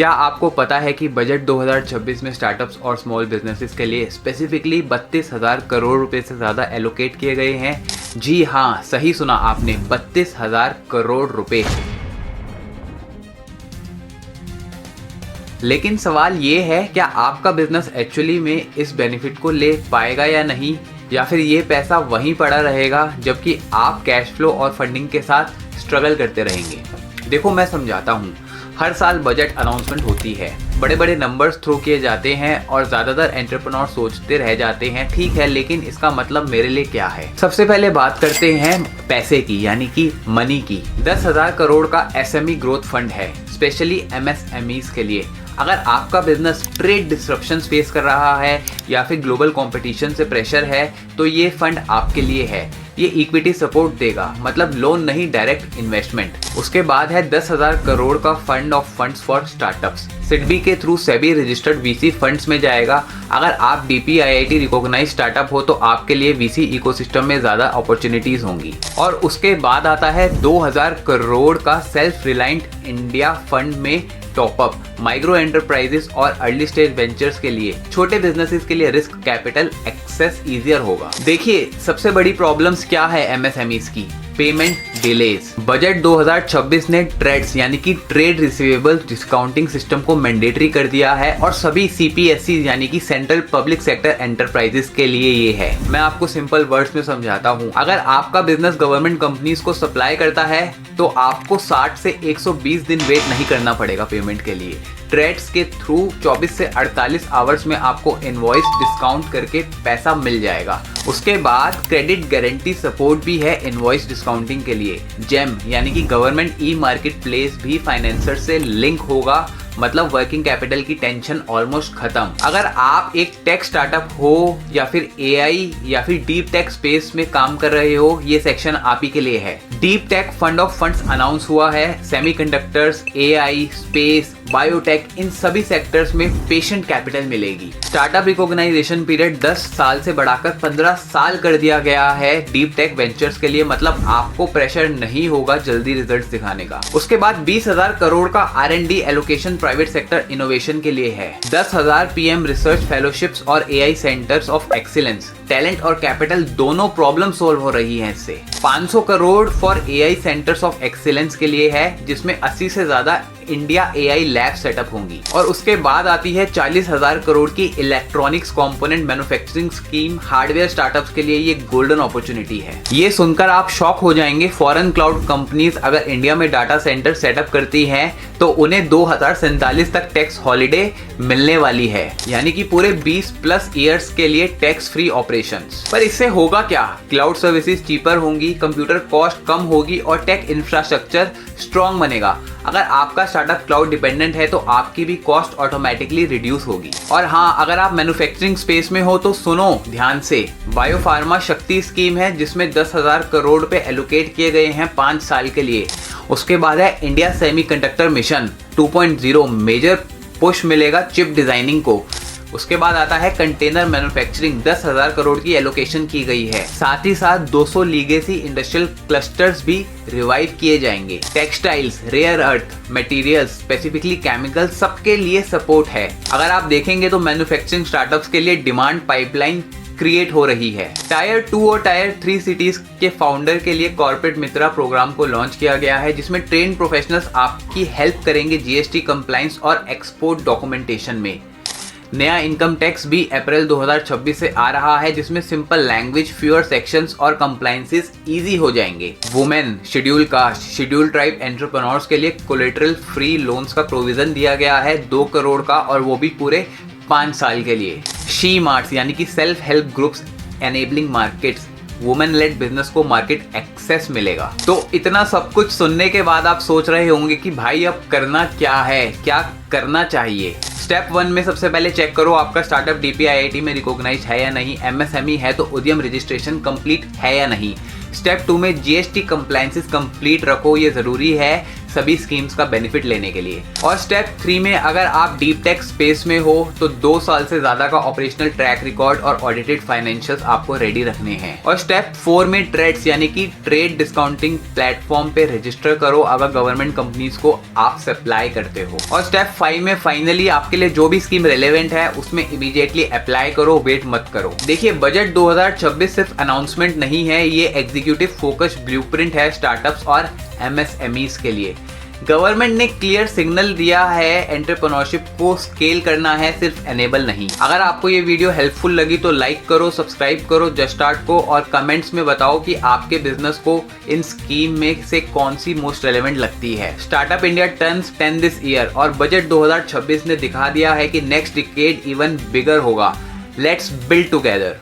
क्या आपको पता है कि बजट 2026 में स्टार्टअप्स और स्मॉल बिजनेसेस के लिए स्पेसिफिकली 32,000 करोड़ रुपए से ज़्यादा एलोकेट किए गए हैं? जी हाँ, सही सुना आपने, 32,000 करोड़ रुपए। लेकिन सवाल ये है, क्या आपका बिजनेस एक्चुअली में इस बेनिफिट को ले पाएगा या नहीं, या फिर ये पैसा वहीं पड़ा रहेगा जबकि आप कैश फ्लो और फंडिंग के साथ स्ट्रगल करते रहेंगे? देखो, मैं समझाता हूँ। हर साल बजट अनाउंसमेंट होती है, बड़े बड़े नंबर्स थ्रो किए जाते हैं और ज़्यादातर एंटरप्रेन्योर सोचते रह जाते हैं, ठीक है, लेकिन इसका मतलब मेरे लिए क्या है? सबसे पहले बात करते हैं पैसे की, यानी कि मनी की। 10,000 करोड़ का SME ग्रोथ फंड है, स्पेशली MSMEs के लिए। अगर आपका बिजनेस ट्रेड डिस्ट्रप्शंस फेस कर रहा है या फिर ग्लोबल कंपटीशन से प्रेशर है, तो ये फंड आपके लिए है। ये इक्विटी सपोर्ट देगा, मतलब लोन नहीं, डायरेक्ट इन्वेस्टमेंट। उसके बाद है 10,000 करोड़ का fund of funds for startups, SIDBI के through SEBI registered VC funds में जाएगा। अगर आप DPIIT रिकॉग्नाइज स्टार्टअप हो तो आपके लिए VC इकोसिस्टम में ज्यादा अपॉर्चुनिटीज होंगी। और उसके बाद आता है 2,000 करोड़ का सेल्फ रिलायंट इंडिया फंड में टॉपअप, माइक्रो एंटरप्राइजेस और अर्ली स्टेज वेंचर्स के लिए। छोटे बिजनेसेस के लिए रिस्क कैपिटल एक्सेस इजियर होगा। देखिए, सबसे बड़ी प्रॉब्लम्स क्या है MSMEs की? Payment delays. बजट 2026 ने ट्रेड्स यानी कि ट्रेड रिसीवेबल डिस्काउंटिंग सिस्टम को मैंडेटरी कर दिया है और सभी CPSC यानी कि सेंट्रल पब्लिक सेक्टर एंटरप्राइजेस के लिए ये है। मैं आपको सिंपल वर्ड्स में समझाता हूँ। अगर आपका बिजनेस गवर्नमेंट कंपनीज को सप्लाई करता है तो आपको 60 से 120 दिन वेट नहीं करना पड़ेगा पेमेंट के लिए। ट्रेड्स के थ्रू 24 से 48 आवर्स में आपको इनवॉइस डिस्काउंट करके पैसा मिल जाएगा। उसके बाद क्रेडिट गारंटी सपोर्ट भी है इनवॉइस डिस्काउंटिंग के लिए। जेम यानी कि गवर्नमेंट मार्केट प्लेस भी फाइनेंसर से लिंक होगा, मतलब वर्किंग कैपिटल की टेंशन ऑलमोस्ट खत्म। अगर आप एक टेक स्टार्टअप हो या फिर AI या फिर डीप टेक स्पेस में काम कर रहे हो, ये सेक्शन आप ही के लिए है। Deep tech fund of funds announce हुआ है। सेमीकंडक्टर्स, AI, स्पेस, बायोटेक, इन सभी सेक्टर्स में पेशेंट कैपिटल मिलेगी। स्टार्टअप रिकॉग्नाइजेशन पीरियड 10 साल से बढ़ाकर 15 साल कर दिया गया है डीप टेक वेंचर्स के लिए, मतलब आपको प्रेशर नहीं होगा जल्दी रिजल्ट्स दिखाने का। उसके बाद 20,000 करोड़ का R&D allocation private sector innovation के लिए है। 10,000 PM रिसर्च फेलोशिप्स और AI centres of excellence. Talent और कैपिटल दोनों प्रॉब्लम सोल्व हो रही है इससे। 500 crore for AI centres of excellence के लिए है, जिसमें 80 से ज्यादा इंडिया AI लैब सेटअप होंगी। और उसके बाद आती है 40,000 करोड़ की electronics component manufacturing scheme. Hardware startups के लिए ये गोल्डन अपॉर्चुनिटी है। ये सुनकर आप शॉक हो जाएंगे, फॉरेन क्लाउड कंपनीज अगर इंडिया में डाटा सेंटर सेटअप करती हैं तो उन्हें 2047 तक टैक्स हॉलिडे मिलने वाली है, यानी कि पूरे 20+ ईयर्स के लिए टैक्स फ्री ऑपरेशंस। पर इससे होगा क्या? क्लाउड सर्विसेज चीपर होंगी, कंप्यूटर कॉस्ट कम होगी और टेक इंफ्रास्ट्रक्चर स्ट्रॉन्ग बनेगा। अगर आपका स्टार्टअप क्लाउड डिपेंडेंट है तो आपकी भी कॉस्ट ऑटोमेटिकली रिड्यूस होगी। और हाँ, अगर आप मैन्युफैक्चरिंग स्पेस में हो तो सुनो ध्यान से। बायोफार्मा शक्ति स्कीम है, जिसमें 10,000 करोड़ रुपए एलोकेट किए गए हैं 5 साल के लिए। उसके बाद है India semiconductor mission 2.0, major push मिलेगा चिप डिजाइनिंग को। उसके बाद आता है कंटेनर मैन्युफैक्चरिंग, 10,000 करोड़ की एलोकेशन की गई है। साथ ही साथ 200 लीगेसी इंडस्ट्रियल क्लस्टर्स भी रिवाइव किए जाएंगे। Textiles, rare earth materials, specifically chemical, सबके लिए सपोर्ट है। अगर आप देखेंगे तो मैन्युफैक्चरिंग स्टार्टअप्स के लिए डिमांड पाइपलाइन क्रिएट हो रही है। टायर 2 और टायर 3 सिटीज के फाउंडर के लिए कॉर्पोरेट मित्रा प्रोग्राम को लॉन्च किया गया है, जिसमें ट्रेन प्रोफेशनल्स आपकी हेल्प करेंगे GST कंप्लायंस और एक्सपोर्ट डॉक्यूमेंटेशन में। नया इनकम टैक्स भी अप्रैल 2026 से आ रहा है, जिसमें सिंपल लैंग्वेज, फ्यूअर सेक्शंस और कंप्लायंसेस इजी हो जाएंगे। Women, schedule caste, schedule tribe entrepreneurs के लिए कोलेटरल फ्री लोन्स का प्रोविजन दिया गया है 2 करोड़ का, और वो भी पूरे 5 साल के लिए। शी मार्ट्स यानी कि self help groups enabling markets, women lead business को मार्केट एक्सेस मिलेगा। तो इतना सब कुछ सुनने के बाद आप सोच रहे होंगे कि भाई अब करना क्या है, क्या करना चाहिए? स्टेप 1 में सबसे पहले चेक करो आपका स्टार्टअप DPIIT में रिकॉग्नाइज है या नहीं। MSME है तो उद्यम रजिस्ट्रेशन कंप्लीट है या नहीं। स्टेप 2 में GST कंप्लायंसेस कंप्लीट रखो, ये जरूरी है। सभी स्कीम्स का बेनिफिट लेने के लिए। और स्टेप 3 में अगर आप डीप टेक स्पेस में हो तो 2 साल से ज्यादा का ऑपरेशनल ट्रैक रिकॉर्ड और ऑडिटेड फाइनेंशियल्स आपको रेडी रखने हैं। और स्टेप 4 में ट्रेड्स यानी कि ट्रेड डिस्काउंटिंग प्लेटफॉर्म पे रजिस्टर करो अगर गवर्नमेंट कंपनीज को आप सप्लाई करते हो। और स्टेप 5 में फाइनली आपके लिए जो भी स्कीम रेलेवेंट है उसमें इमीडिएटली अप्लाई करो, वेट मत करो। देखिए, बजट 2026 सिर्फ अनाउंसमेंट नहीं है, ये एग्जीक्यूटिव फोकस ब्लूप्रिंट है स्टार्टअप्स और एमएसएमईज के लिए। गवर्नमेंट ने क्लियर सिग्नल दिया है, एंटरप्रेन्योरशिप को स्केल करना है, सिर्फ एनेबल नहीं। अगर आपको ये वीडियो हेल्पफुल लगी तो लाइक करो, सब्सक्राइब करो जस्ट स्टार्ट को, और कमेंट्स में बताओ कि आपके बिजनेस को इन स्कीम में से कौन सी मोस्ट रेलेवेंट लगती है। Startup India turns 10 this year और बजट 2026 ने दिखा दिया है कि नेक्स्ट डिकेड इवन बिगर होगा। Let's build together.